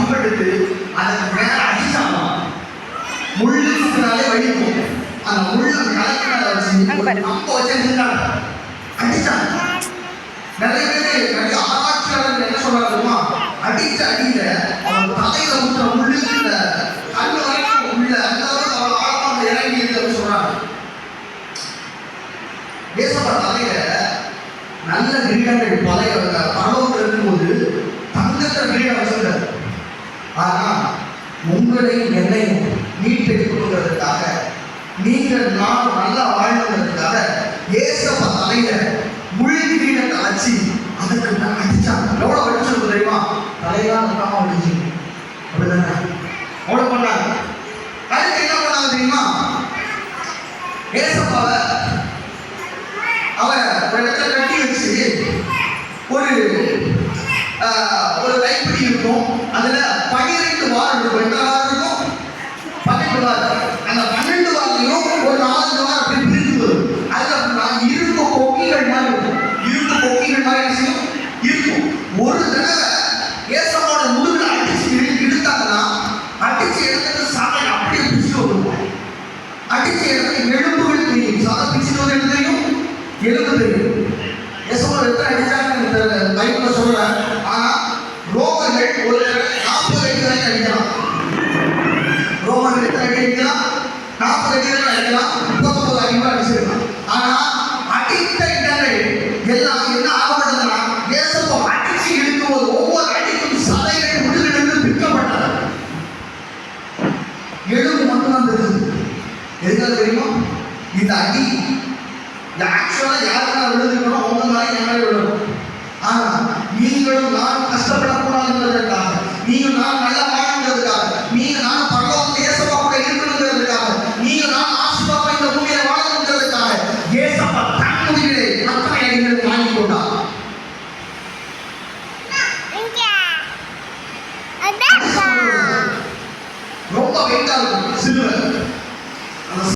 கம்பெடுத்து அதுக்கு மேல அடிச்சாங்க. முள்ளு குத்துனாலே வலிக்கும். அந்த முள்ளு கலக்கு மேல வச்சு கம்ப வச்சிருந்தாங்க, அடிச்சாங்க. நிறைய பேர் நிறைய ஆராய்ச்சியாளர்கள் என்ன சொல்றாருமா, அடிச்ச அடியில அவன் தலையில ஊற்றுற முள்ளுக்கு இந்த கண்ணு வரைக்கும் உள்ள அந்த அளவுக்கு அவள் ஆழமாக இறங்கி இருக்குன்னு சொல்றாங்க. ஏசப்பா தலையில நல்ல கிரீடங்கள் பழைய பரவத்தில் இருக்கும்போது தங்கத்தை கிரீடம் வச்சிருக்காரு. ஆனா உங்களையும் என்னையும் மீட்டெடுத்து கொடுக்கறதுக்காக, நீங்கள் நான் நல்லா வாழ்ந்ததுக்காக ஏசப்பா தலையில முழு கிரீடத்தை வச்சு அதுக்கு நான் அடிச்சாங்க. எவ்வளவு அடிச்சது தெரியுமா? தலையெல்லாம் நக்காம அடிச்சு அப்படிதானே எவ்வளவு பண்ணாங்க. அதுக்கு என்ன பண்ணாங்க தெரியுமா? ஏசப்பாவை அவரை ஒரு இடத்துல கட்டி வச்சு ஒரு கைப்பிடி இருக்கும், அதுல 12 வாரம் இருக்கும். எந்த வாரம் இருக்கும்? 12 வாரம். அந்த 12 வாரத்தையும் ஒரு 4 வாரம் அப்படி பிரித்து வரும். அதுல இரும்பு கொக்கிகள் மாதிரி இருக்கும். இரும்பு கொக்கிகள் மாதிரி இருக்கும். ஒரு தடவை ஏசப்போட முதுகுல அடிச்சு இழுத்தாங்கன்னா அடிச்சு எடுத்துட்டு சாலை அப்படியே பிடிச்சிட்டு வருவோம். அடிச்சு எடுத்து எலும்புகள் தெரியும். சாலை பிடிச்சிட்டு வந்து தெரியும், எலும்பு தெரியும். ஏசப்போ எத்தனை அடிச்சாங்க பைபிள்ல சொல்றேன். ஆனா ரோமர்கள் ஒரு 40 அடி வரைக்கும் அடிக்கலாம். ரோமர்கள் எத்தனை அடி அடிக்கலாம்? 40 அடி வரைக்கும் அடிக்கலாம். 39 அடி வரை அடிச்சிருக்கலாம். ஆனா அடித்த இடங்கள் எல்லாம் என்ன ஆகப்பட்டதுன்னா, ஏசப்போ அடிச்சு இழுக்கும் போது ஒவ்வொரு அடிக்கும் சதைகள் முதுகிலிருந்து பிக்கப்பட்டது. எலும்பு மட்டும்தான் தெரியுது. எதுக்காக தெரியுமா? இந்த அடி ஆக்சுவலா யாருக்கெல்லாம் விழுந்துக்கணும், அவங்க மேலே என் மேலே விழுணும். ஆனா நீங்களும் நான் கஷ்டப்படக்கூடாது என்பதற்காக, நீங்களும் நான் நல்லா